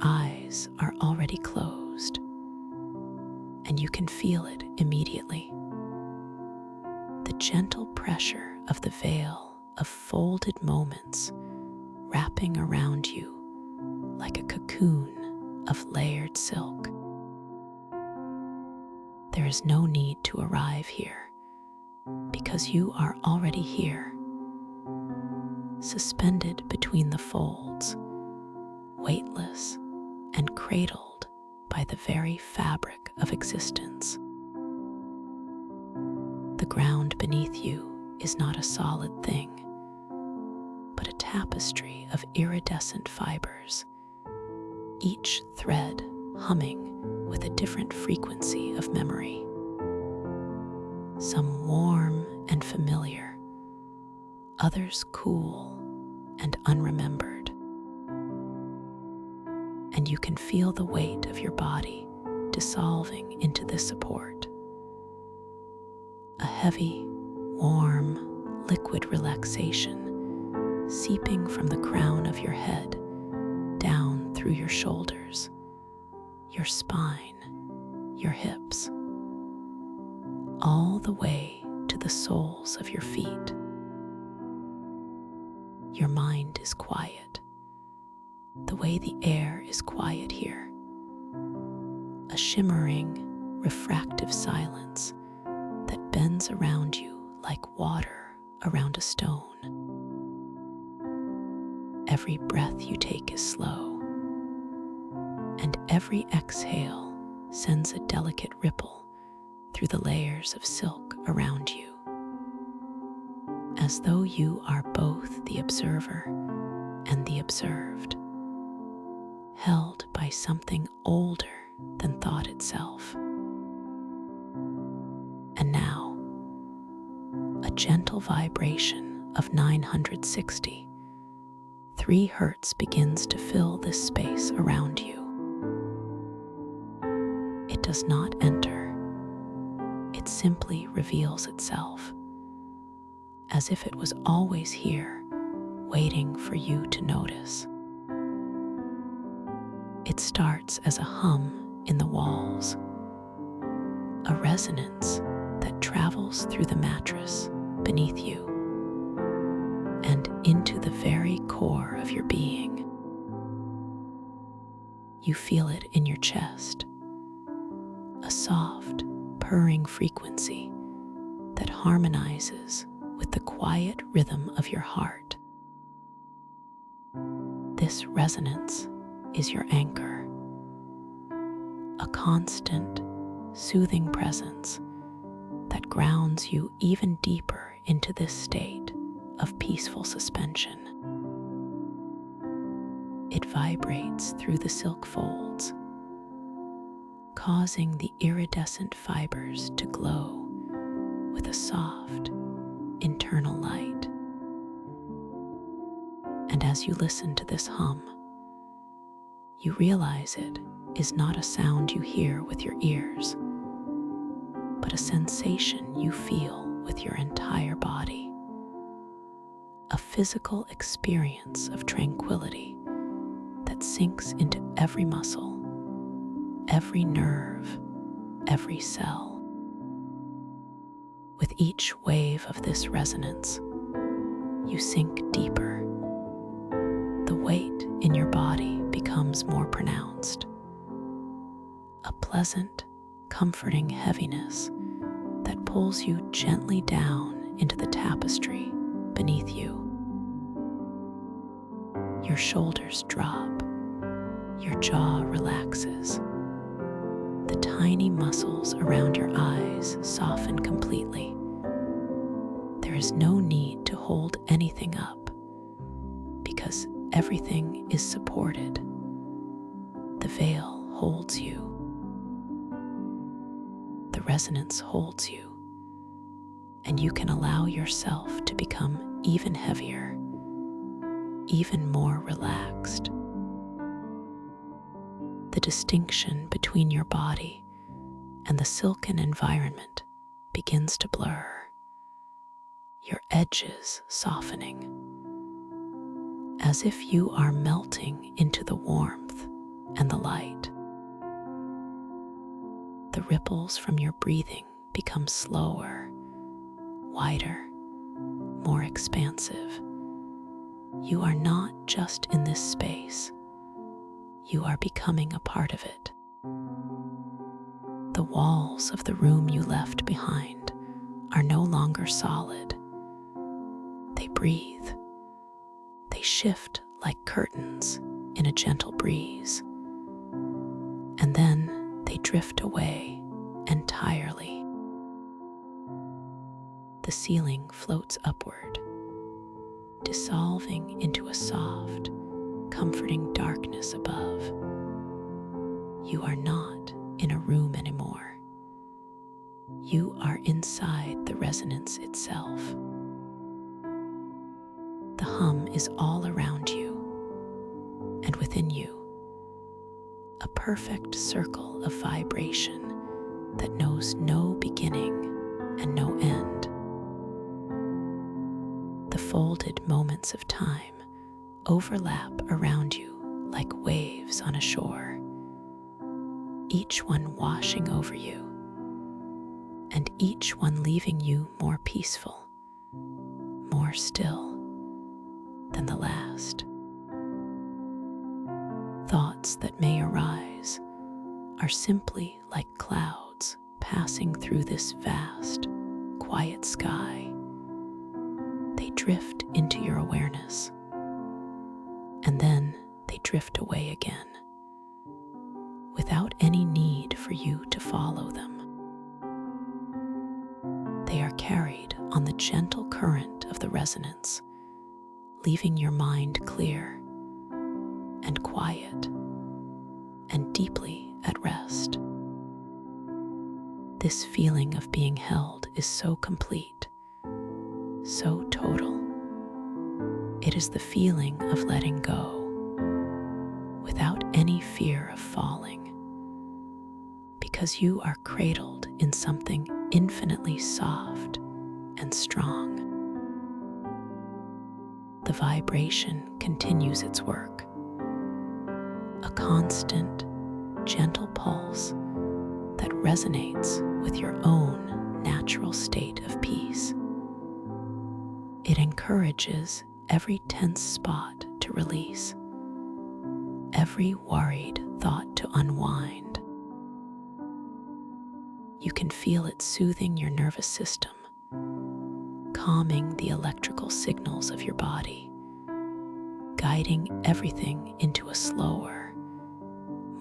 eyes are already closed, and you can feel it immediately. The gentle pressure of the veil of folded moments wrapping around you like a cocoon of layered silk. There is no need to arrive here, because you are already here, suspended between the folds, weightless and cradled by the very fabric of existence. The ground beneath you is not a solid thing, but a tapestry of iridescent fibers, each thread humming with a different frequency of memory. Some warm and familiar, others cool and unremembered. And you can feel the weight of your body dissolving into this support. A heavy, warm, liquid relaxation seeping from the crown of your head down through your shoulders, your spine, your hips, all the way to the soles of your feet. Your mind is quiet, the way the air is quiet here. A shimmering, refractive silence that bends around you like water around a stone. Every breath you take is slow, and every exhale sends a delicate ripple through the layers of silk around you, as though you are both the observer and the observed, held by something older than thought itself. And now, a gentle vibration of 960, 3 Hertz begins to fill this space around you. It does not enter, it simply reveals itself, as if it was always here, waiting for you to notice. It starts as a hum in the walls, a resonance that travels through the mattress beneath you and into the very core of your being. You feel it in your chest, a soft, purring frequency that harmonizes with the quiet rhythm of your heart. This resonance is your anchor, a constant, soothing presence that grounds you even deeper into this state of peaceful suspension. It vibrates through the silk folds, causing the iridescent fibers to glow with a soft, internal light. And as you listen to this hum, you realize it is not a sound you hear with your ears, but a sensation you feel with your entire body. A physical experience of tranquility that sinks into every muscle, every nerve, every cell. With each wave of this resonance, you sink deeper. The weight in your body becomes more pronounced. A pleasant, comforting heaviness that pulls you gently down into the tapestry beneath you. Your shoulders drop, your jaw relaxes, the tiny muscles around your eyes soften completely. There is no need to hold anything up, because everything is supported. The veil holds you. The resonance holds you, and you can allow yourself to become even heavier, even more relaxed. The distinction between your body and the silken environment begins to blur, your edges softening, as if you are melting into the warmth and the light. The ripples from your breathing become slower, wider, more expansive. You are not just in this space. You are becoming a part of it. The walls of the room you left behind are no longer solid. They breathe. They shift like curtains in a gentle breeze. And then they drift away entirely. The ceiling floats upward, dissolving into a soft, comforting darkness above. You are not in a room anymore. You are inside the resonance itself. The hum is all around you and within you, a perfect circle of vibration that knows no beginning and no end. The folded moments of time overlap around you like waves on a shore, each one washing over you, and each one leaving you more peaceful, more still than the last. Thoughts that may arise are simply like clouds passing through this vast, quiet sky. They drift into your awareness, and then they drift away again, without any need for you to follow them. They are carried on the gentle current of the resonance, leaving your mind clear and quiet and deeply at rest. This feeling of being held is so complete, so total. It is the feeling of letting go without any fear of falling, because you are cradled in something infinitely soft and strong. The vibration continues its work, a constant, gentle pulse that resonates with your own natural state of peace. It encourages every tense spot to release, every worried thought to unwind. You can feel it soothing your nervous system, calming the electrical signals of your body, guiding everything into a slower,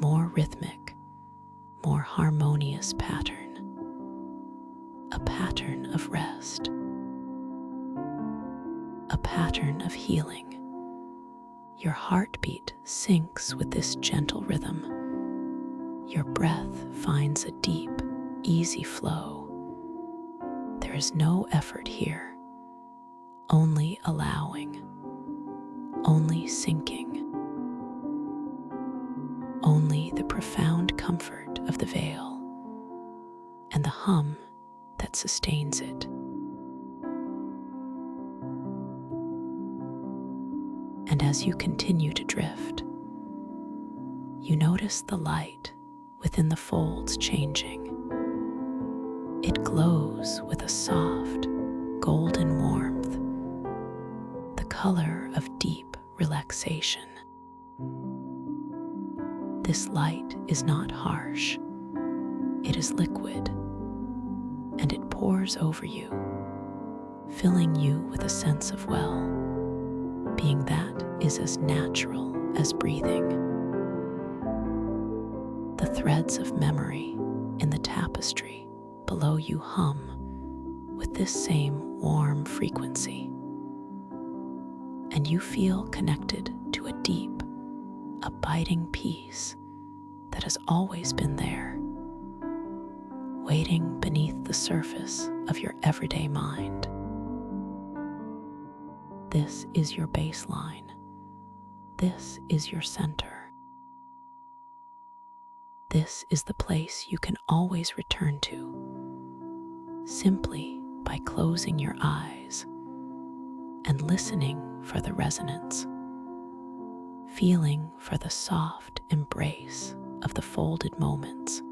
more rhythmic, more harmonious pattern, a pattern of rest, a pattern of healing. Your heartbeat syncs with this gentle rhythm. Your breath finds a deep, easy flow. There is no effort here, only allowing, only sinking, only the profound comfort of the veil and the hum that sustains it. And as you continue to drift, you notice the light within the folds changing. It glows with a soft, golden warmth, the color of deep relaxation. This light is not harsh. It is liquid, and it pours over you, filling you with a sense of well-being that is as natural as breathing. The threads of memory in the tapestry below you hum with this same warm frequency, and you feel connected to a deep, abiding peace that has always been there, waiting beneath the surface of your everyday mind. This is your baseline. This is your center. This is the place you can always return to, simply by closing your eyes and listening for the resonance, feeling for the soft embrace the folded moments.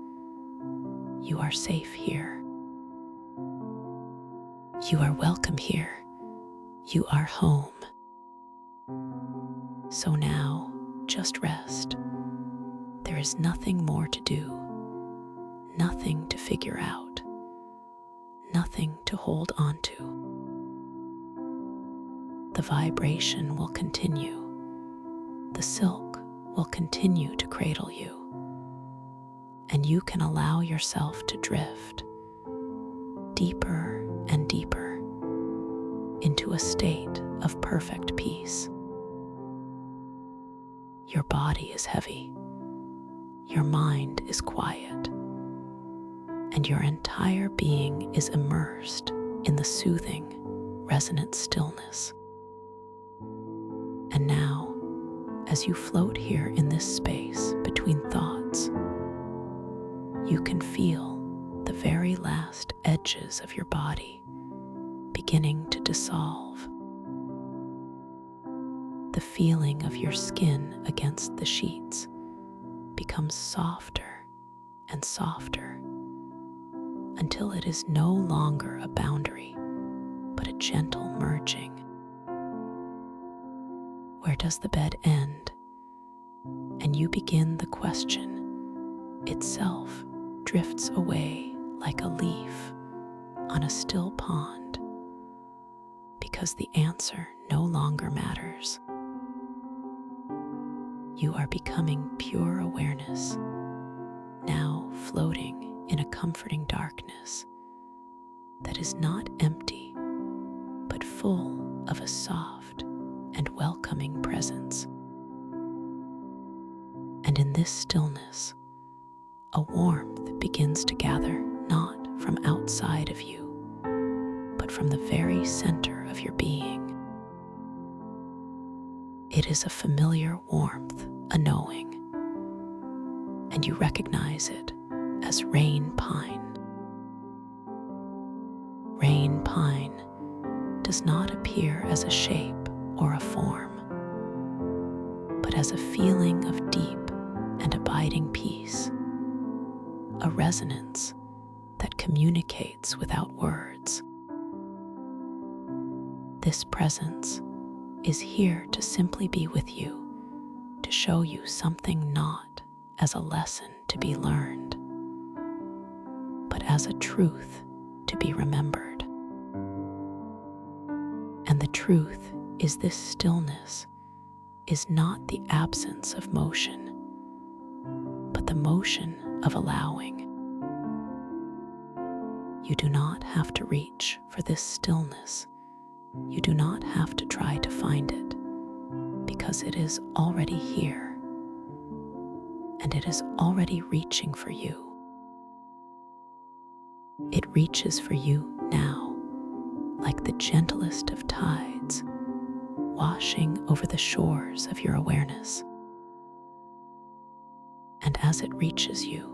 You are safe here. You are welcome here. You are home. So now, just rest. There is nothing more to do, nothing to figure out, nothing to hold on to. The vibration will continue. The silk will continue to cradle you, and you can allow yourself to drift deeper and deeper into a state of perfect peace. Your body is heavy, your mind is quiet, and your entire being is immersed in the soothing, resonant stillness. And now, as you float here in this space between thoughts, you can feel the very last edges of your body beginning to dissolve. The feeling of your skin against the sheets becomes softer and softer until it is no longer a boundary, but a gentle merging. Where does the bed end? And you begin the question itself drifts away like a leaf on a still pond, because the answer no longer matters. You are becoming pure awareness, now floating in a comforting darkness that is not empty, but full of a soft and welcoming presence. And in this stillness, a warmth begins to gather not from outside of you, but from the very center of your being. It is a familiar warmth, a knowing, and you recognize it as rain pine. Rain pine does not appear as a shape or a form, but as a feeling of deep and abiding peace, a resonance that communicates without words. This presence is here to simply be with you, to show you something not as a lesson to be learned, but as a truth to be remembered. And the truth is this stillness is not the absence of motion, but the motion of allowing. You do not have to reach for this stillness. You do not have to try to find it, because it is already here, and it is already reaching for you. It reaches for you now, like the gentlest of tides, washing over the shores of your awareness. And as it reaches you,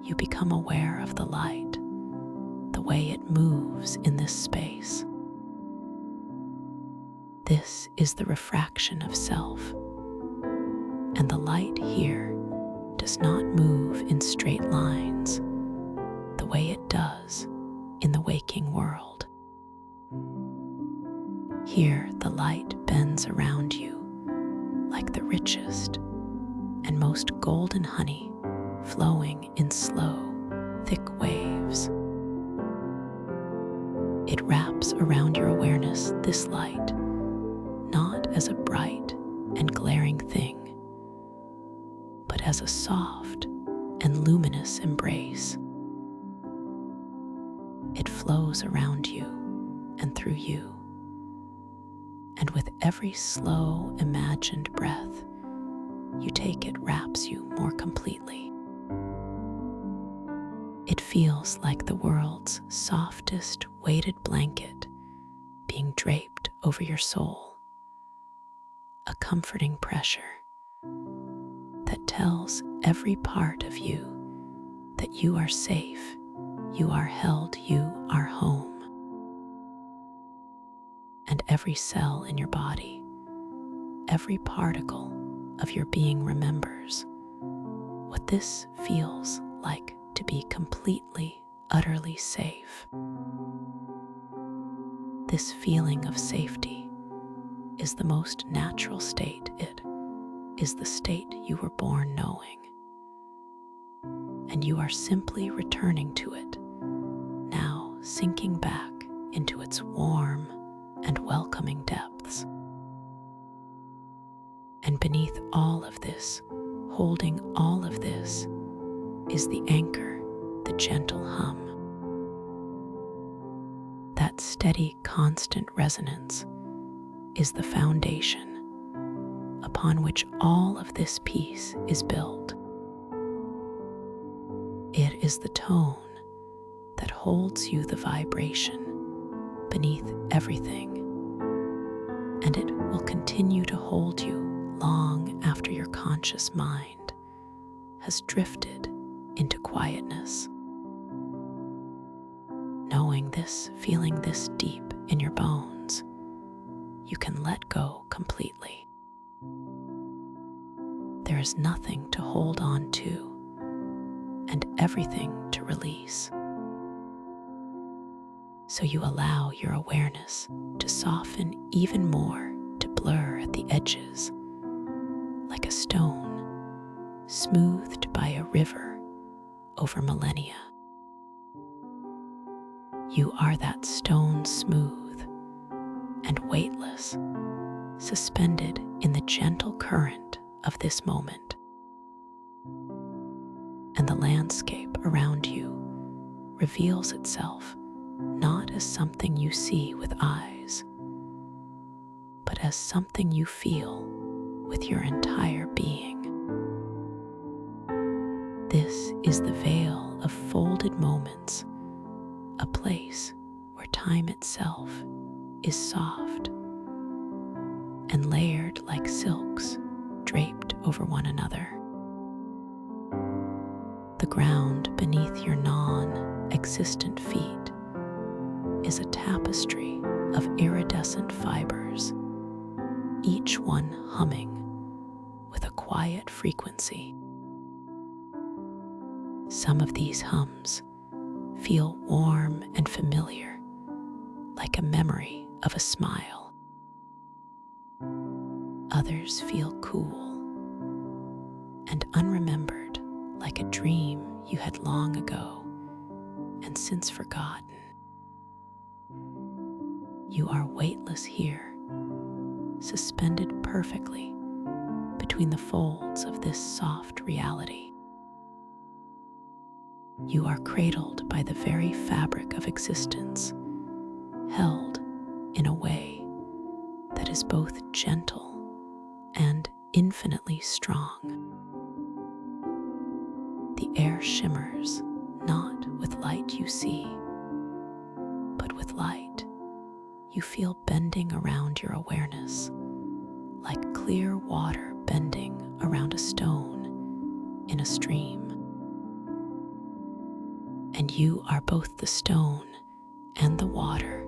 you become aware of the light, the way it moves in this space. This is the refraction of self, and the light here does not move in straight lines the way it does in the waking world. Here the light bends around you like the richest and most golden honey flowing in slow, thick waves. It wraps around your awareness, this light, not as a bright and glaring thing, but as a soft and luminous embrace. It flows around you and through you, and with every slow, imagined breath you take, it wraps you more completely. It feels like the world's softest weighted blanket being draped over your soul, a comforting pressure that tells every part of you that you are safe, you are held, you are home. And every cell in your body, every particle of your being remembers what this feels like to be completely, utterly safe. This feeling of safety is the most natural state. It is the state you were born knowing. And you are simply returning to it, now sinking back into its warm and welcoming depths. And beneath all of this, holding all of this, is the anchor, the gentle hum. That steady, constant resonance is the foundation upon which all of this piece is built. It is the tone that holds you, the vibration beneath everything, and it will continue to hold you long after your conscious mind has drifted into quietness. Knowing this, feeling this deep in your bones, you can let go completely. There is nothing to hold on to and everything to release. So you allow your awareness to soften even more, to blur at the edges, like a stone smoothed by a river over millennia. You are that stone, smooth and weightless, suspended in the gentle current of this moment. And the landscape around you reveals itself not as something you see with eyes, but as something you feel with your entire being. This is the veil of folded moments, a place where time itself is soft and layered like silks draped over one another. The ground beneath your non-existent feet is a tapestry of iridescent fibers, each one humming with a quiet frequency. Some of these hums feel warm and familiar, like a memory of a smile. Others feel cool and unremembered, like a dream you had long ago and since forgotten. You are weightless here, suspended perfectly between the folds of this soft reality. You are cradled by the very fabric of existence, held in a way that is both gentle and infinitely strong. The air shimmers not with light you see, but with light you feel bending around your awareness, like clear water bending around a stone in a stream. And you are both the stone and the water,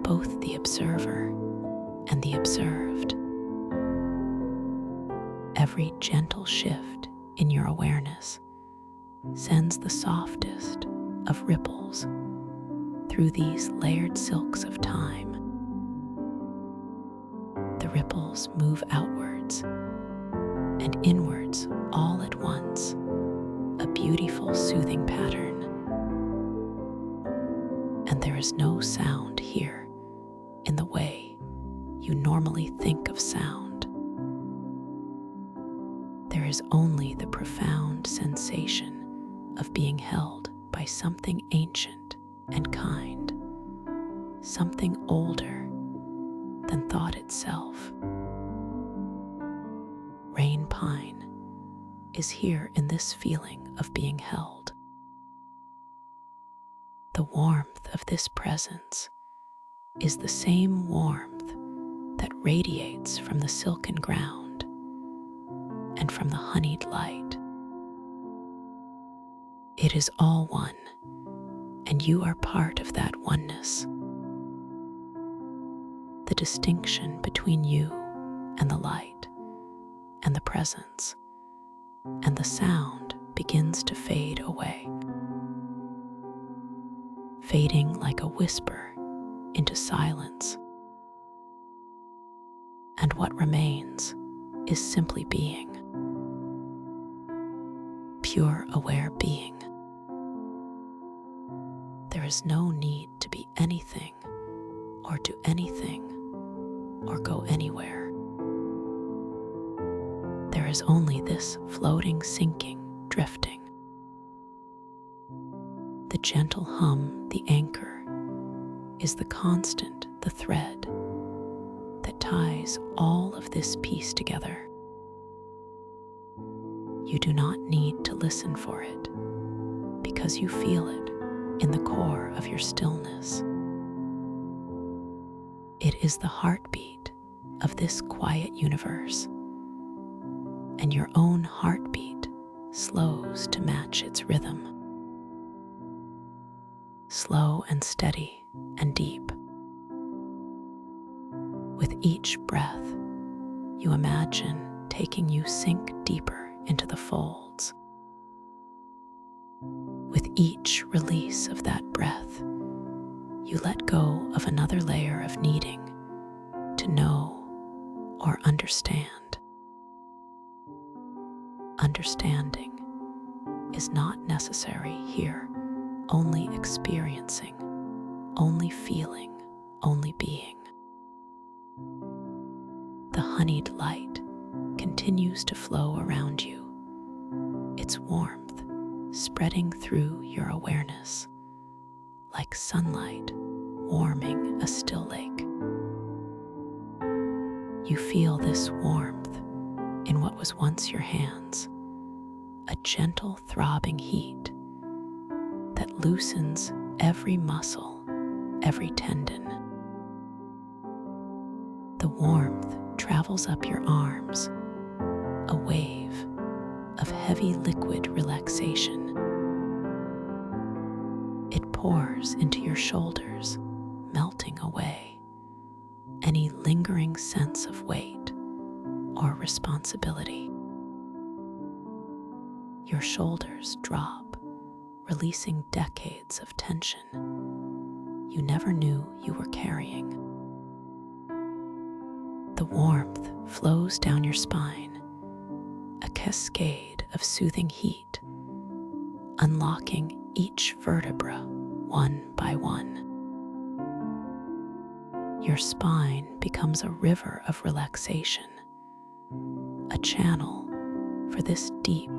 both the observer and the observed. Every gentle shift in your awareness sends the softest of ripples through these layered silks of time. The ripples move outwards and inwards all at once, a beautiful, soothing pattern. And there is no sound here in the way you normally think of sound. There is only the profound sensation of being held by something ancient and kind, something older than thought itself. Rain pine is here in this feeling of being held. The warmth of this presence is the same warmth that radiates from the silken ground and from the honeyed light. It is all one, and you are part of that oneness. The distinction between you and the light and the presence and the sound begins to fade away, fading like a whisper into silence. And what remains is simply being, pure aware being. There is no need to be anything or do anything or go anywhere. There is only this floating, sinking, drifting. The gentle hum, the anchor, is the constant, the thread that ties all of this piece together. You do not need to listen for it because you feel it in the core of your stillness. It is the heartbeat of this quiet universe, and your own heartbeat slows to match its rhythm. Slow and steady and deep. With each breath, you imagine taking you sink deeper into the folds. With each release of that breath, you let go of another layer of needing to know or understand. Understanding is not necessary here, only experiencing, only feeling, only being. The honeyed light continues to flow around you, its warmth spreading through your awareness, like sunlight warming a still lake. You feel this warmth in what was once your hands, a gentle throbbing heat that loosens every muscle, every tendon. The warmth travels up your arms, a wave of heavy liquid relaxation. It pours into your shoulders, melting away any lingering sense of weight or responsibility. Your shoulders drop, releasing decades of tension you never knew you were carrying. The warmth flows down your spine, a cascade of soothing heat, unlocking each vertebra one by one. Your spine becomes a river of relaxation, a channel for this deep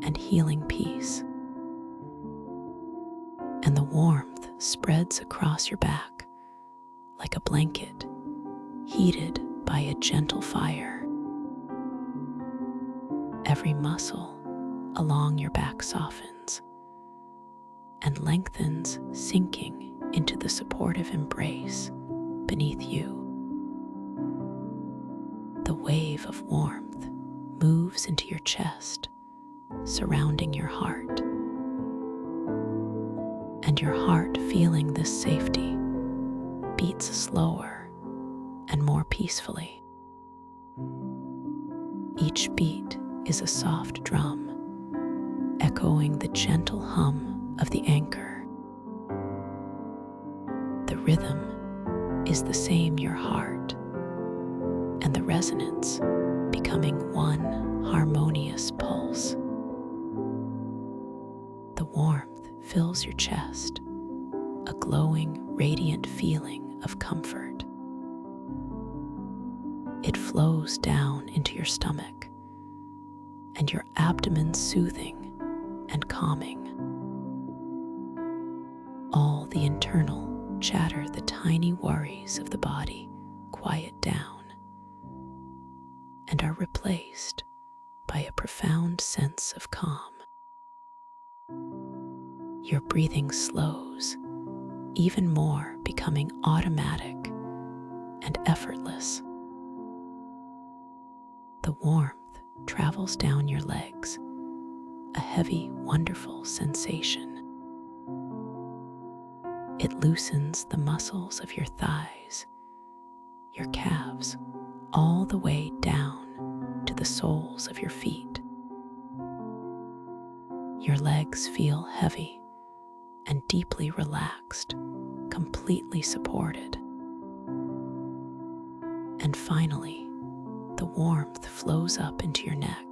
and healing peace. And the warmth spreads across your back like a blanket, heated by a gentle fire. Every muscle along your back softens and lengthens, sinking into the supportive embrace beneath you. The wave of warmth moves into your chest, surrounding your heart. And your heart, feeling this safety, beats slower and more peacefully. Each beat is a soft drum, echoing the gentle hum of the anchor. The rhythm is the same your heart, and the resonance becoming one harmonious pulse. The warmth fills your chest, a glowing, radiant feeling of comfort. It flows down into your stomach, and your abdomen soothing and calming. All the internal chatter, the tiny worries of the body quiet down and are replaced by a profound sense of calm. Your breathing slows, even more, becoming automatic and effortless. The warmth travels down your legs, a heavy, wonderful sensation. It loosens the muscles of your thighs, your calves, all the way down to the soles of your feet. Your legs feel heavy and deeply relaxed, completely supported. And finally, the warmth flows up into your neck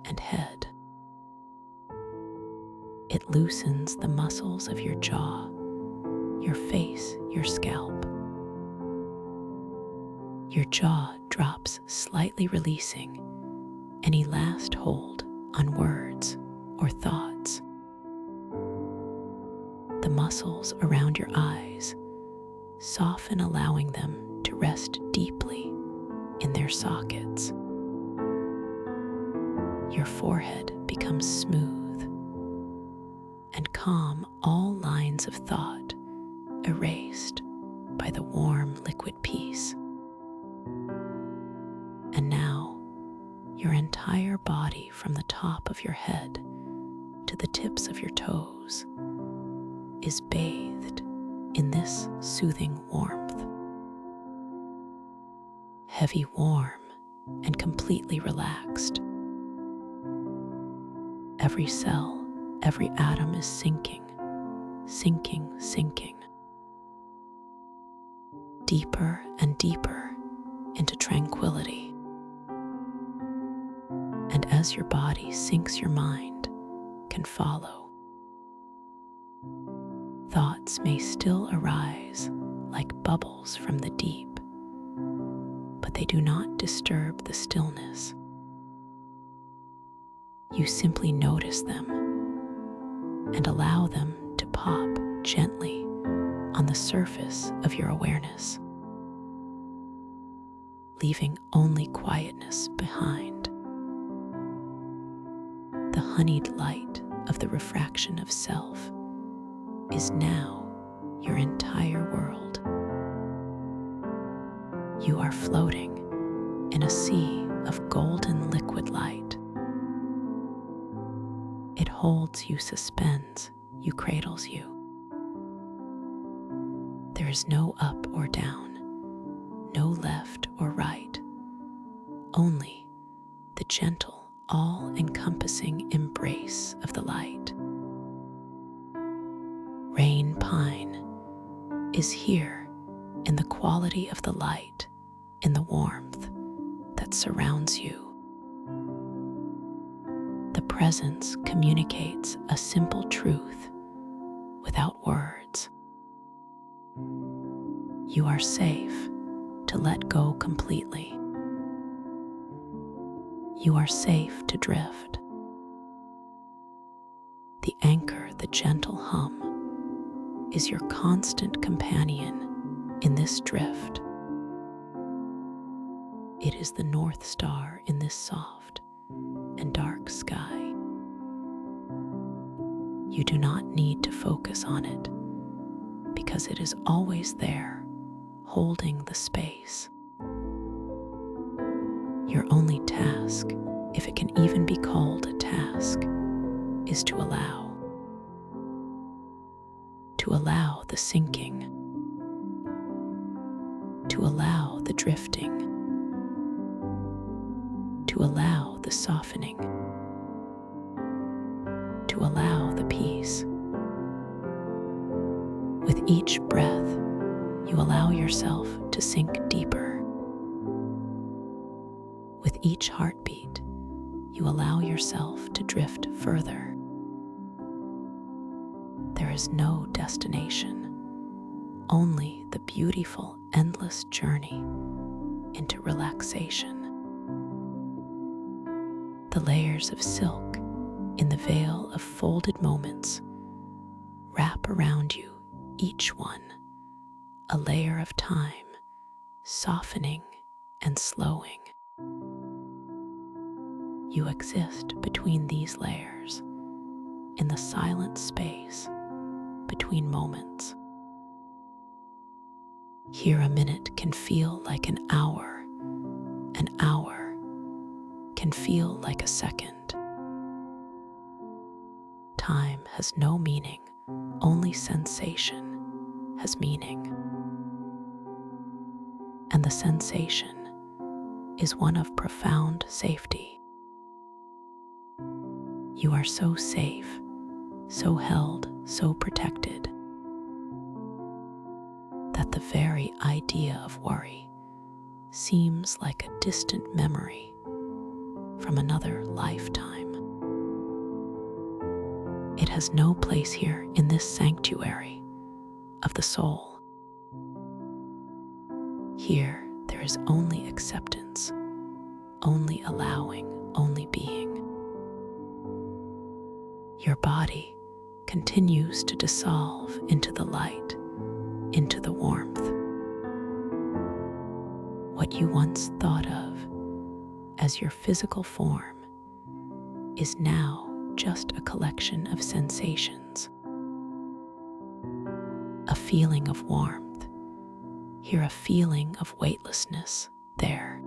and head. It loosens the muscles of your jaw, your face, your scalp. Your jaw drops slightly, releasing any last hold on words or thoughts. The muscles around your eyes soften, allowing them to rest deeply in their sockets. Your forehead becomes smooth and calm, all lines of thought erased by the warm liquid peace. And now, your entire body, from the top of your head to the tips of your toes, is bathed in this soothing warmth. Heavy, warm, and completely relaxed. Every cell, every atom is sinking, sinking, deeper and deeper into tranquility. And as your body sinks, your mind can follow. Thoughts may still arise like bubbles from the deep, but they do not disturb the stillness. You simply notice them and allow them to pop gently on the surface of your awareness, leaving only quietness behind. The honeyed light of the refraction of self is now your entire world. You are floating in a sea of golden liquid light. It holds you, suspends you, cradles you. There is no up or down, no left or right, only the gentle, all-encompassing embrace of the light. Rain pine is here in the quality of the light, in the warmth that surrounds you. The presence communicates a simple truth without words. You are safe to let go completely. You are safe to drift. The anchor, the gentle hum, is your constant companion in this drift. It is the North Star in this soft and dark sky. You do not need to focus on it because it is always there, holding the space. Your only task, if it can even be called a task, is to allow the sinking, to allow the drifting, to allow the softening, to allow the peace. With each breath, you allow yourself to sink deeper. With each heartbeat, you allow yourself to drift further. There is no destination, only the beautiful, endless journey into relaxation. The layers of silk in the veil of folded moments wrap around you, each one a layer of time, softening and slowing. You exist between these layers, in the silent space between moments. Here a minute can feel like an hour can feel like a second. Time has no meaning, only sensation has meaning. And the sensation is one of profound safety. You are so safe, so held, so protected, that the very idea of worry seems like a distant memory from another lifetime. It has no place here in this sanctuary of the soul. Here, there is only acceptance, only allowing, only being. Your body continues to dissolve into the light, into the warmth. What you once thought of as your physical form is now just a collection of sensations. A feeling of warmth, here a feeling of weightlessness, there.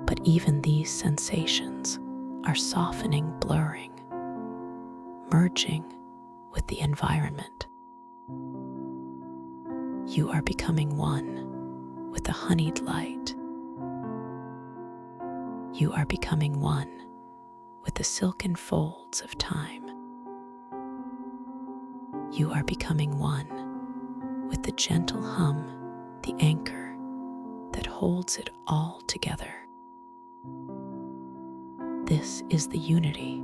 But even these sensations are softening, blurring, merging with the environment. You are becoming one with the honeyed light. You are becoming one with the silken folds of time. You are becoming one with the gentle hum, the anchor that holds it all together. This is the unity,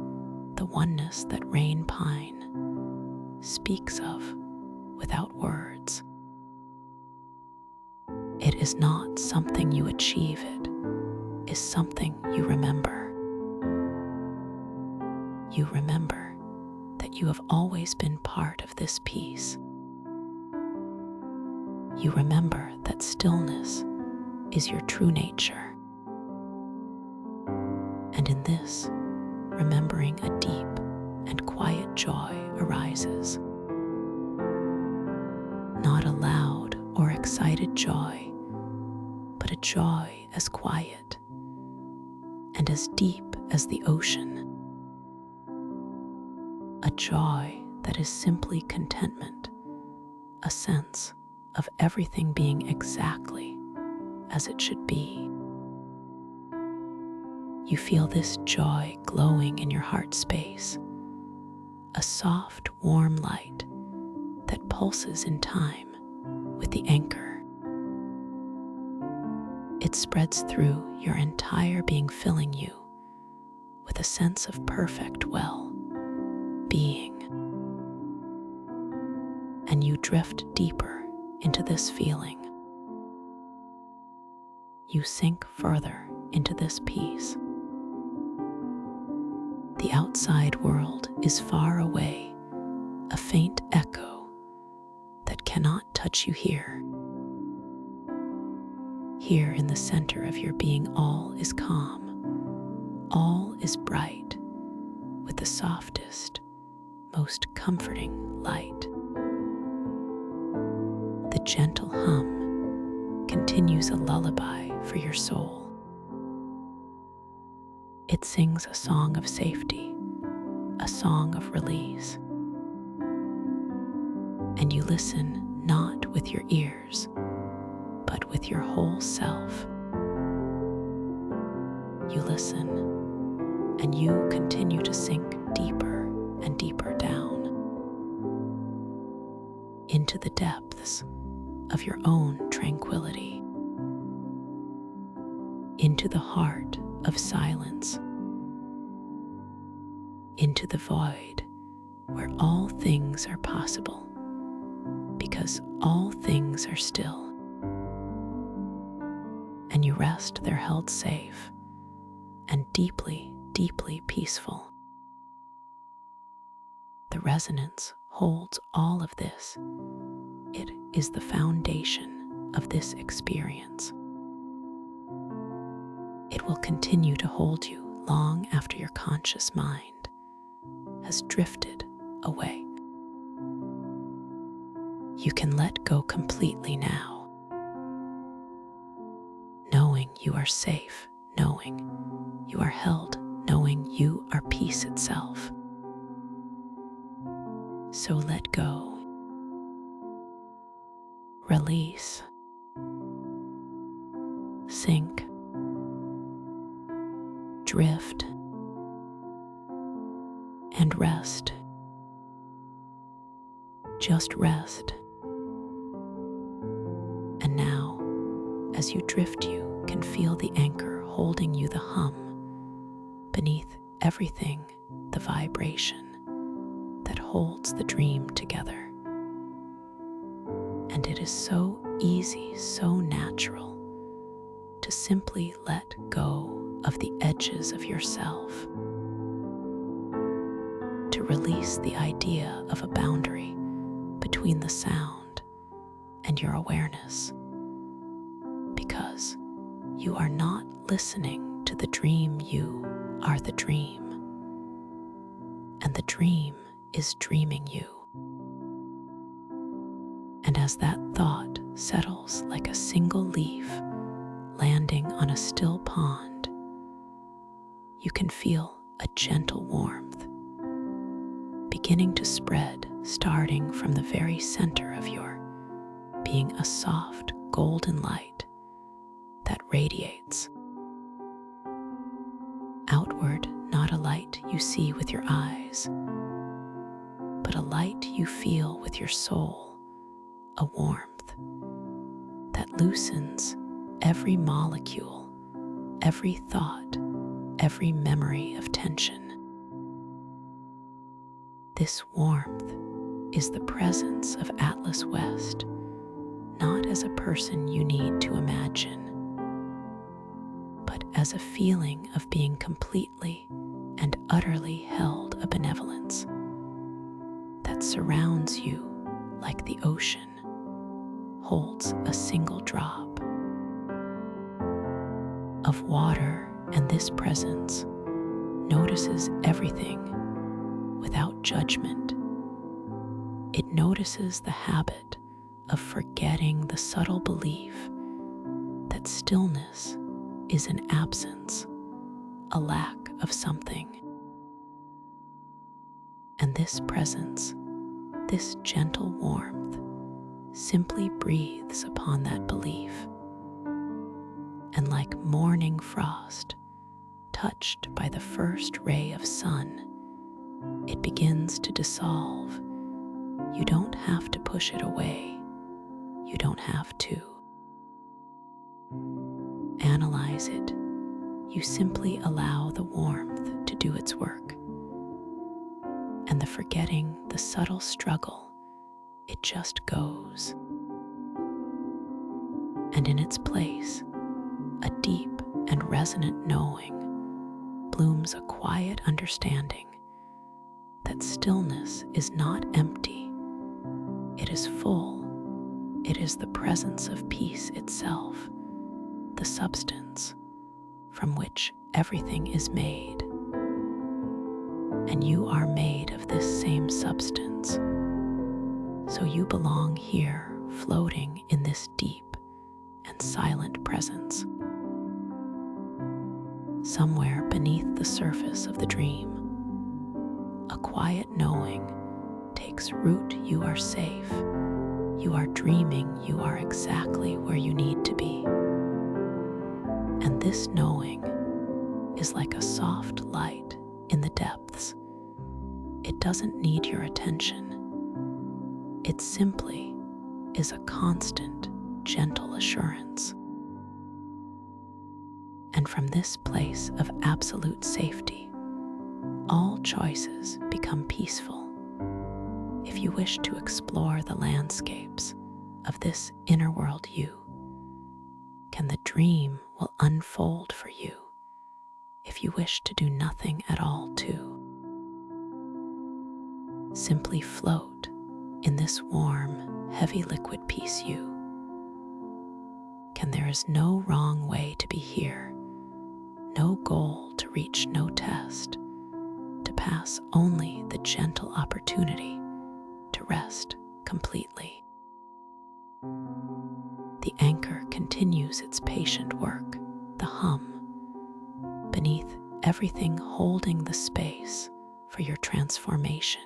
the oneness that Rain Pine speaks of without words. It is not something you achieve, it is something you remember. You remember that you have always been part of this piece. You remember that stillness is your true nature. And in this, remembering, a deep and quiet joy arises. Not a loud or excited joy, but a joy as quiet and as deep as the ocean. A joy that is simply contentment, a sense of everything being exactly as it should be. You feel this joy glowing in your heart space, a soft, warm light that pulses in time with the anchor. It spreads through your entire being, filling you with a sense of perfect well-being. And you drift deeper into this feeling. You sink further into this peace. The outside world is far away, a faint echo that cannot touch you here. Here in the center of your being, all is calm, all is bright, with the softest, most comforting light. The gentle hum continues a lullaby for your soul. It sings a song of safety, a song of release. And you listen not with your ears, but with your whole self. You listen, and you continue to sink deeper and deeper down into the depths of your own tranquility, into the heart of silence, into the void where all things are possible, because all things are still, and you rest there, held safe and deeply, deeply peaceful. The resonance holds all of this. It is the foundation of this experience. It will continue to hold you long after your conscious mind has drifted away. You can let go completely now, knowing you are safe, knowing you are held, knowing you are peace itself. So let go, release, sink, drift, and rest. Just rest. And now, as you drift, you can feel the anchor holding you, the hum. Beneath everything, the vibration that holds the dream together. And it is so easy, so natural to simply let go of the edges of yourself, to release the idea of a boundary between the sound and your awareness, because you are not listening to the dream, you are the dream, and the dream is dreaming you. And as that thought settles like a single leaf landing on a still pond, you can feel a gentle warmth beginning to spread, starting from the very center of your being, a soft golden light that radiates outward, not a light you see with your eyes, but a light you feel with your soul, a warmth that loosens every molecule, every thought, every memory of tension. This warmth is the presence of Atlas West, not as a person you need to imagine, but as a feeling of being completely and utterly held, a benevolence that surrounds you like the ocean holds a single drop of water, and this presence notices everything without judgment. It notices the habit of forgetting, the subtle belief that stillness is an absence, a lack of something. And this presence, this gentle warmth, simply breathes upon that belief, and like morning frost touched by the first ray of sun, it begins to dissolve. You don't have to push it away. You don't have to analyze it. You simply allow the warmth to do its work. And the forgetting, the subtle struggle, it just goes. And in its place, a deep and resonant knowing blooms, a quiet understanding that stillness is not empty. It is full. It is the presence of peace itself, the substance from which everything is made. And you are made of this same substance. So you belong here, floating in this deep and silent presence. Somewhere beneath the surface of the dream, a quiet knowing takes root. You are safe. You are dreaming. You are exactly where you need to be. And this knowing is like a soft light in the depths. It doesn't need your attention. It simply is a constant, gentle assurance. And from this place of absolute safety, all choices become peaceful. If you wish to explore the landscapes of this inner world, you can, the dream will unfold for you. If you wish to do nothing at all, too, simply float in this warm, heavy liquid peace. You can. There is no wrong way to be here, no goal to reach, no test to pass, only the gentle opportunity to rest completely. The anchor continues its patient work, the hum beneath everything, holding the space for your transformation.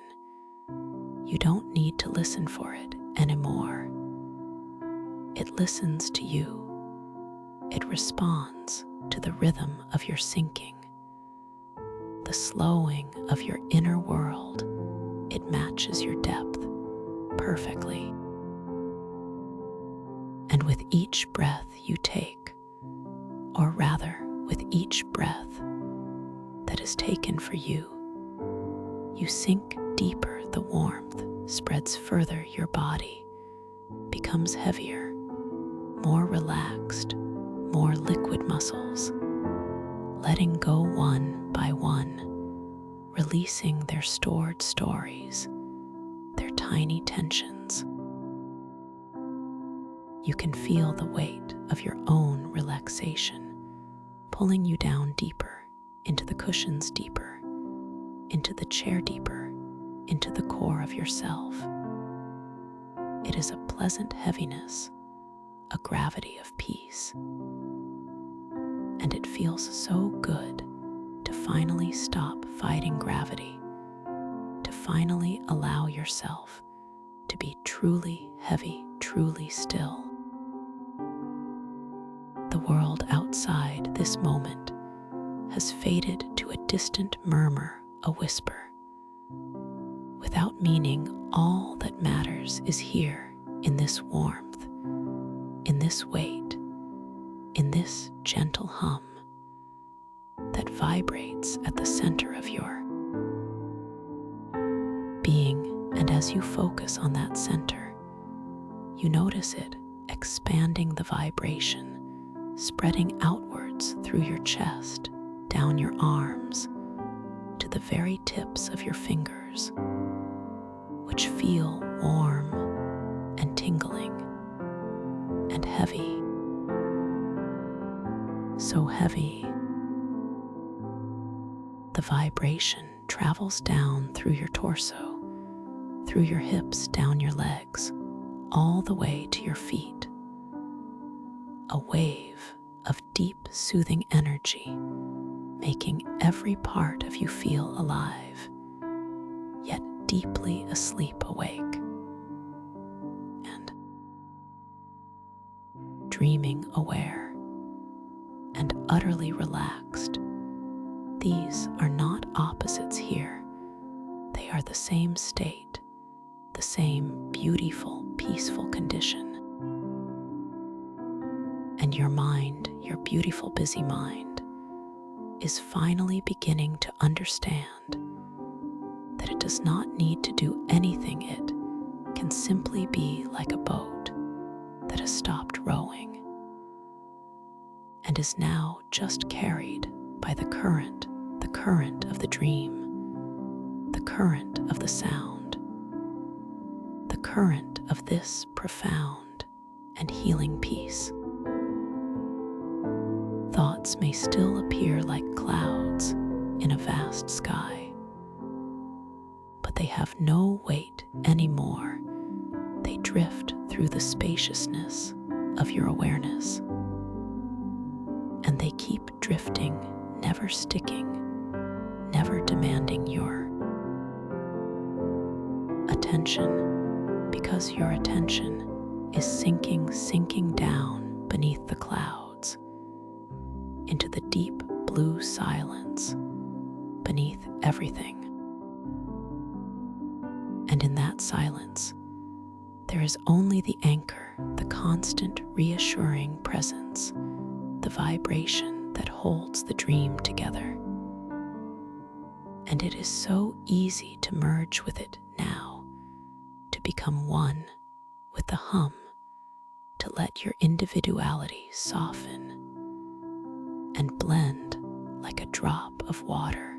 You don't need to listen for it anymore. It listens to you. It responds to the rhythm of your sinking, the slowing of your inner world, it matches your depth perfectly. And with each breath you take, or rather, with each breath that is taken for you, you sink deeper. The warmth spreads further. Your body becomes heavier, more relaxed, more liquid muscles, letting go one by one, releasing their stored stories, their tiny tensions. You can feel the weight of your own relaxation pulling you down deeper, into the cushions deeper, into the chair deeper, into the core of yourself. It is a pleasant heaviness, a gravity of peace. And it feels so good to finally stop fighting gravity, to finally allow yourself to be truly heavy, truly still. The world outside this moment has faded to a distant murmur, a whisper. Without meaning, all that matters is here, in this warmth, in this weight, in this gentle hum that vibrates at the center of your being. And as you focus on that center, you notice it expanding, the vibration spreading outwards through your chest, down your arms, to the very tips of your fingers, which feel warm and tingling and heavy. So heavy. The vibration travels down through your torso, through your hips, down your legs, all the way to your feet. A wave of deep, soothing energy, making every part of you feel alive, yet deeply asleep, awake, and dreaming, aware, and utterly relaxed. These are not opposites here. They are the same state, the same beautiful, peaceful condition. And your mind, your beautiful, busy mind, is finally beginning to understand that it does not need to do anything. It can simply be like a boat that has stopped rowing and is now just carried by the current of the dream, the current of the sound, the current of this profound and healing peace. Thoughts may still appear like clouds in a vast sky, but they have no weight anymore. They drift through the spaciousness of your awareness, and they keep drifting, never sticking, never demanding your attention, because your attention is sinking down beneath the clouds, into the deep blue silence beneath everything. And in that silence, there is only the anchor, the constant reassuring presence, the vibration that holds the dream together. And it is so easy to merge with it now, to become one with the hum, to let your individuality soften and blend like a drop of water,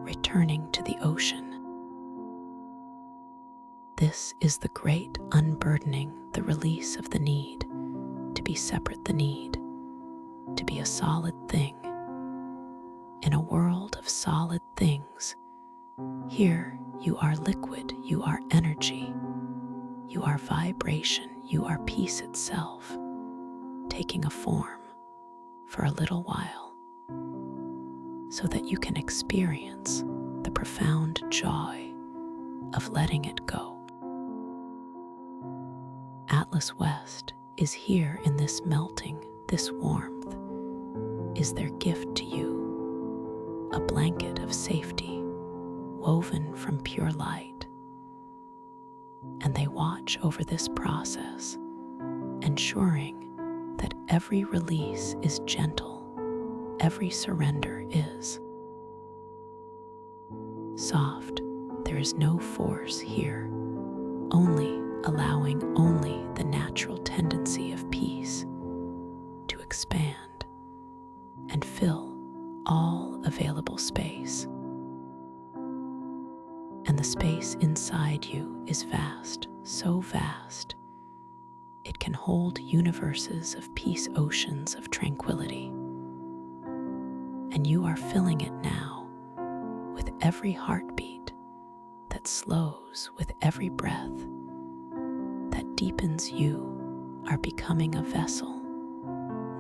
returning to the ocean. This is the great unburdening, the release of the need to be separate, the need to be a solid thing. In a world of solid things, here you are liquid, you are energy, you are vibration, you are peace itself, taking a form for a little while, so that you can experience the profound joy of letting it go. Atlas West is here in this melting, this warmth is their gift to you, a blanket of safety woven from pure light. And they watch over this process, ensuring that every release is gentle, every surrender is soft. There is no force here, only allowing only the natural tendency of peace to expand and fill all available space. And the space inside you is vast, so vast, it can hold universes of peace, oceans of tranquility. And you are filling it now with every heartbeat that slows, with every breath that deepens. You are becoming a vessel,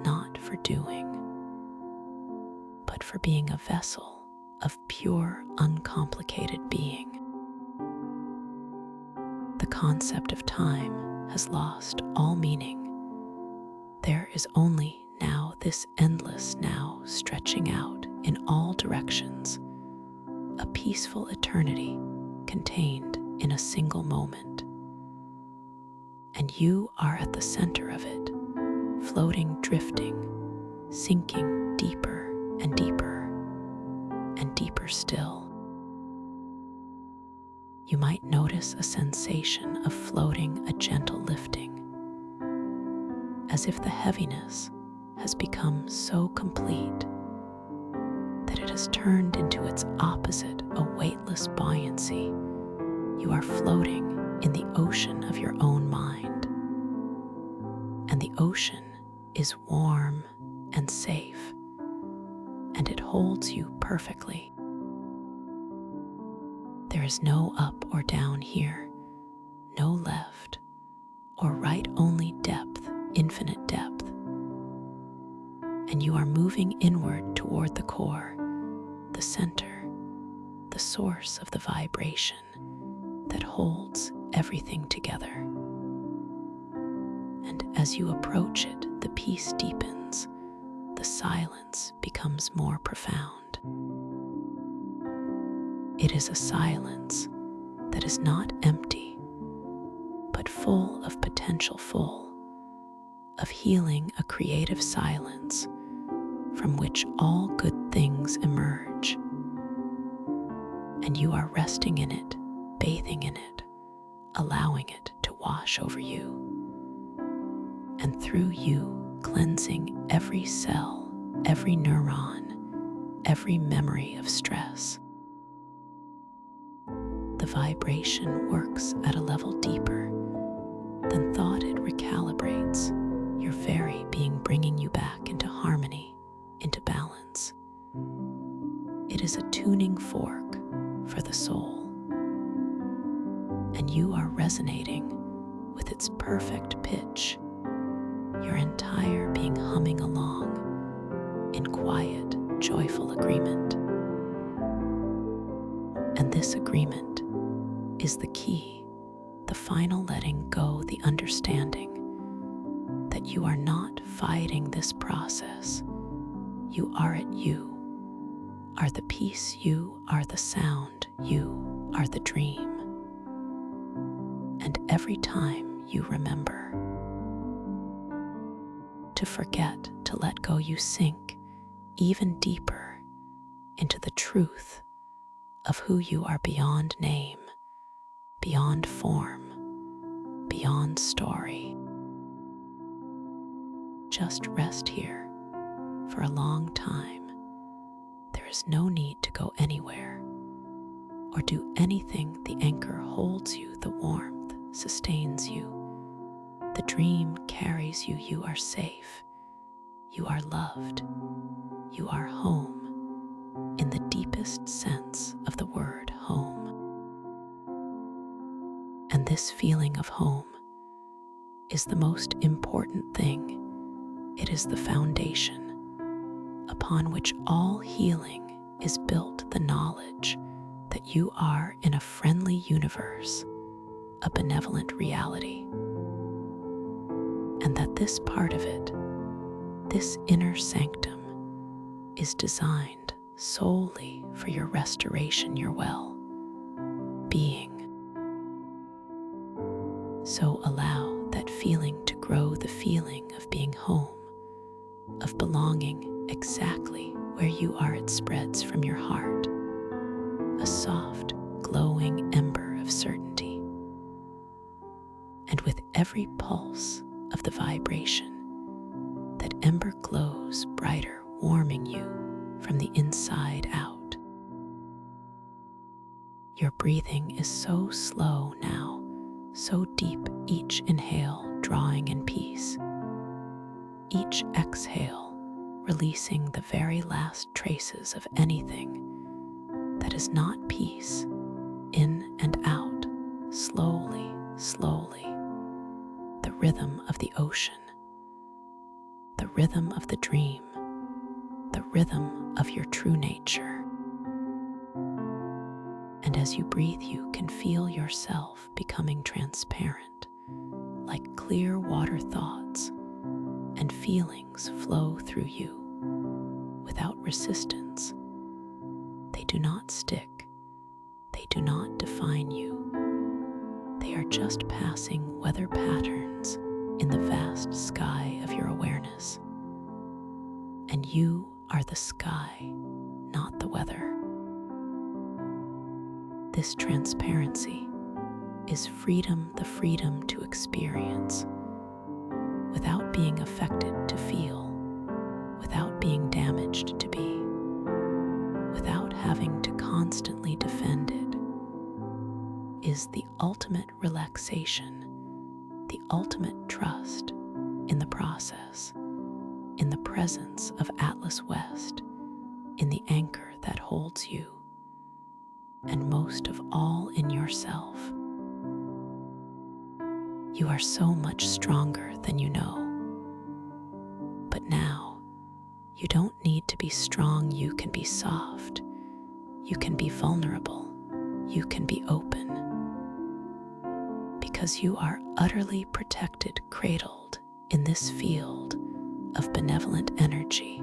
not for doing, but for being a vessel of pure, uncomplicated being. The concept of time has lost all meaning. There is only now this endless now stretching out in all directions, a peaceful eternity contained in a single moment. And you are at the center of it, floating, drifting, sinking deeper and deeper and deeper still. You might notice a sensation of floating, a gentle lifting, as if the heaviness has become so complete that it has turned into its opposite, a weightless buoyancy. You are floating in the ocean of your own mind, and the ocean is warm and safe, and it holds you perfectly. There is no up or down here, no left or right, only depth, infinite depth. And you are moving inward toward the core, the center, the source of the vibration that holds everything together. And as you approach it, the peace deepens, the silence becomes more profound. It is a silence that is not empty, but full of potential, full of healing, a creative silence from which all good things emerge. And you are resting in it, bathing in it, allowing it to wash over you, and through you cleansing every cell, every neuron, every memory of stress. The vibration works at a level deeper than thought. It recalibrates your very being, bringing you back into harmony, into balance. It is a tuning fork for the soul, and you are resonating with its perfect pitch, your entire being humming along in quiet, joyful agreement. And this agreement is the key, the final letting go, the understanding that you are not fighting this process. You are it, you are the peace, you are the sound, you are the dream. And every time you remember to forget, to let go, you sink even deeper into the truth of who you are, beyond name, beyond form, beyond story. Just rest here for a long time. There is no need to go anywhere or do anything. The anchor holds you, the warmth sustains you, the dream carries you. You are safe, you are loved, you are home in the deepest sense of the word home. And this feeling of home is the most important thing. It is the foundation upon which all healing is built, the knowledge that you are in a friendly universe, a benevolent reality, and that this part of it, this inner sanctum, is designed solely for your restoration, your well-being. So allow that feeling to grow, the feeling of being home, of belonging exactly where you are. It spreads from your heart, a soft, glowing ember of certainty. And with every pulse of the vibration, that ember glows brighter, warming you from the inside out. Your breathing is so slow now, so deep, each inhale drawing in peace, each exhale releasing the very last traces of anything that is not peace, in and out, slowly, slowly. The rhythm of the ocean, the rhythm of the dream, the rhythm of your true nature. And as you breathe, you can feel yourself becoming transparent, like clear water. Thoughts and feelings flow through you without resistance. They do not stick. They do not define you. They are just passing weather patterns in the vast sky of your awareness. And you are the sky, not the weather. This transparency is freedom, the freedom to experience without being affected, to feel without being damaged, to be without having to constantly defend it, is the ultimate relaxation, the ultimate trust in the process, in the presence of Atlas West, in the anchor that holds you, and most of all in yourself. You are so much stronger than you know. But now, you don't need to be strong. You can be soft. You can be vulnerable. You can be open. Because you are utterly protected, cradled in this field of benevolent energy,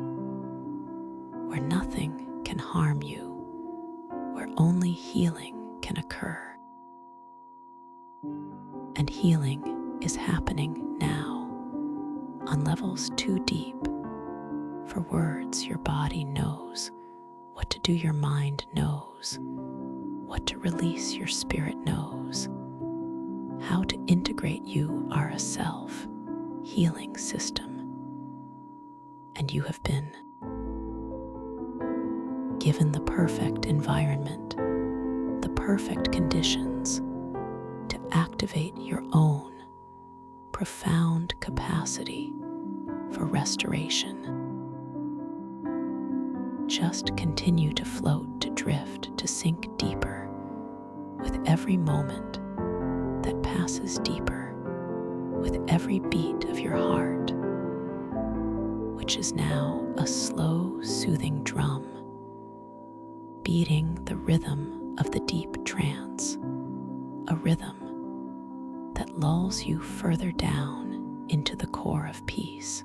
where nothing can harm you, where only healing can occur. And healing is happening now on levels too deep for words. Your body knows what to do. Your mind knows what to release. Your spirit knows how to integrate. You are a self-healing system, and you have been given the perfect environment, the perfect conditions to activate your own profound capacity for restoration. Just continue to float, to drift, to sink deeper with every moment that passes, deeper with every beat of your heart, which is now a slow, soothing drum, beating the rhythm of the deep trance, a rhythm that lulls you further down into the core of peace.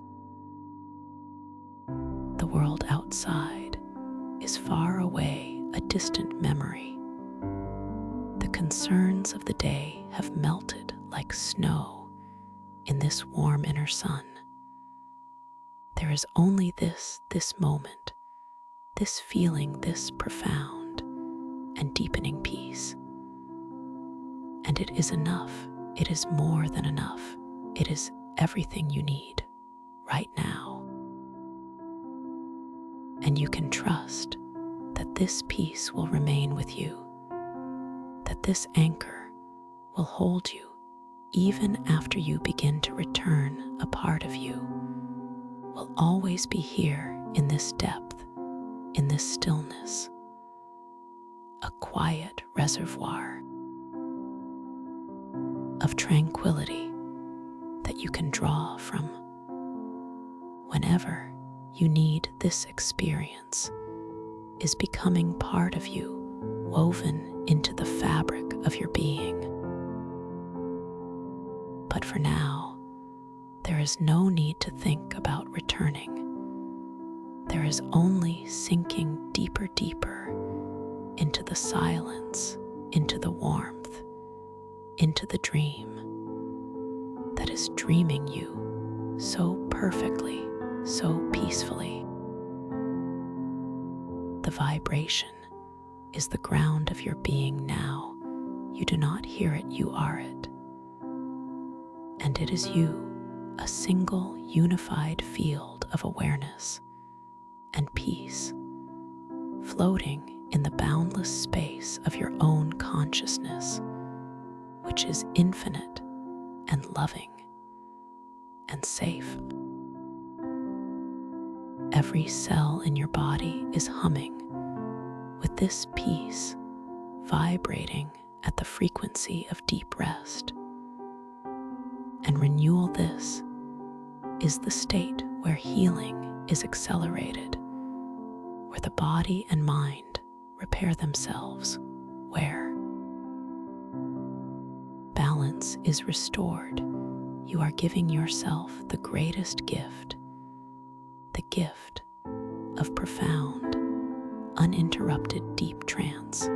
The world outside is far away, a distant memory. The concerns of the day have melted like snow in this warm inner sun. There is only this moment, this feeling, this profound and deepening peace. And it is enough. It is more than enough. It is everything you need right now. And you can trust that this peace will remain with you, that this anchor will hold you even after you begin to return. A part of you will always be here in this depth, in this stillness, a quiet reservoir of tranquility that you can draw from whenever you need. This experience is becoming part of you, woven into the fabric of your being. But for now, there is no need to think about returning. there is only sinking deeper, deeper into the silence, into the warmth, into the dream that is dreaming you so perfectly, so peacefully. The vibration is the ground of your being now. You do not hear it, you are it. And it is you, a single unified field of awareness and peace, floating in the boundless space of your own consciousness, which is infinite and loving and safe. Every cell in your body is humming with this peace, vibrating at the frequency of deep rest. And renewal, this is the state where healing is accelerated, where the body and mind repair themselves, where balance is restored. You are giving yourself the greatest gift, the gift of profound, uninterrupted deep trance.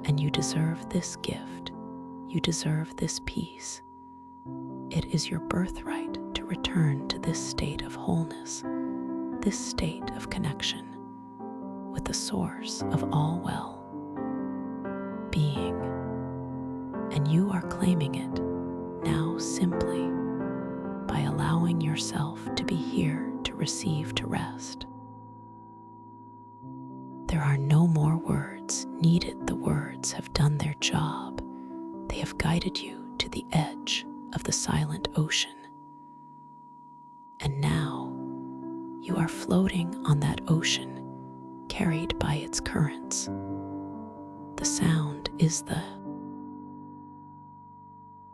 And you deserve this gift. You deserve this peace. It is your birthright to return to this state of wholeness, this state of connection with the source of all well being. And you are claiming it now simply by allowing yourself to be here to receive, to rest. There are no more words needed. The words have done their job. They have guided you to the edge of the silent ocean. And now you are floating on that ocean, carried by its currents. The sound is the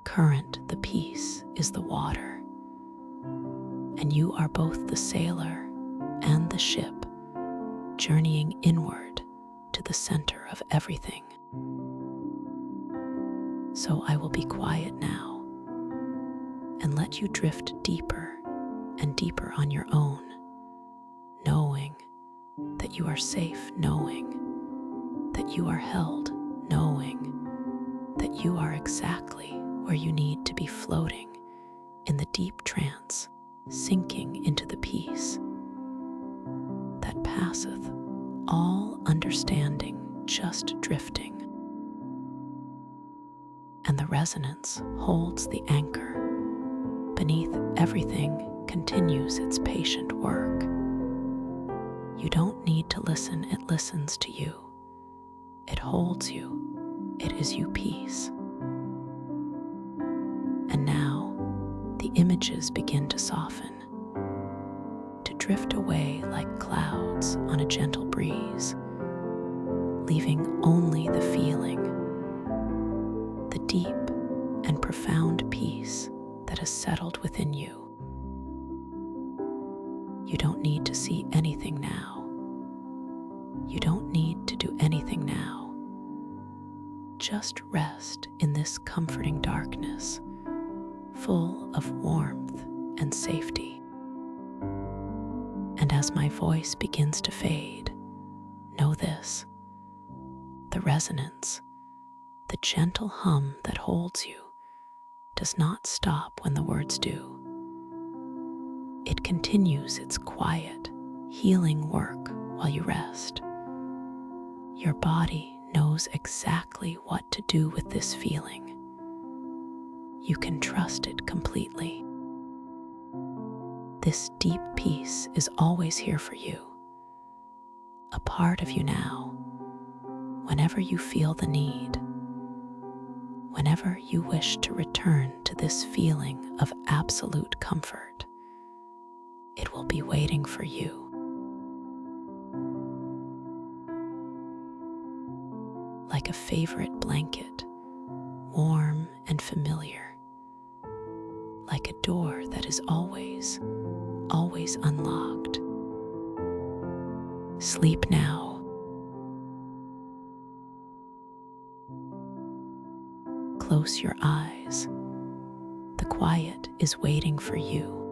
current, the peace is the water. And you are both the sailor and the ship, journeying inward to the center of everything. So I will be quiet now and let you drift deeper and deeper on your own, knowing that you are safe, knowing that you are held, knowing that you are exactly where you need to be, floating in the deep trance, sinking into the peace that passeth all understanding, just drifting. And the resonance holds the anchor. Beneath everything continues its patient work. You don't need to listen, it listens to you. It holds you. It is you peace. And now the images begin to soften, to drift away like clouds on a gentle breeze, leaving only the feeling, the deep and profound peace that has settled within you. You don't need to see anything now. You don't need to do anything now. Just rest in this comforting darkness, full of warmth and safety. And as my voice begins to fade, know this: the resonance, the gentle hum that holds you, does not stop when the words do. It continues its quiet, healing work while you rest. Your body knows exactly what to do with this feeling. You can trust it completely. This deep peace is always here for you, a part of you now, whenever you feel the need, whenever you wish to return to this feeling of absolute comfort. It will be waiting for you. Like a favorite blanket, warm and familiar, like a door that is always, always unlocked. Sleep now. Close your eyes. The quiet is waiting for you.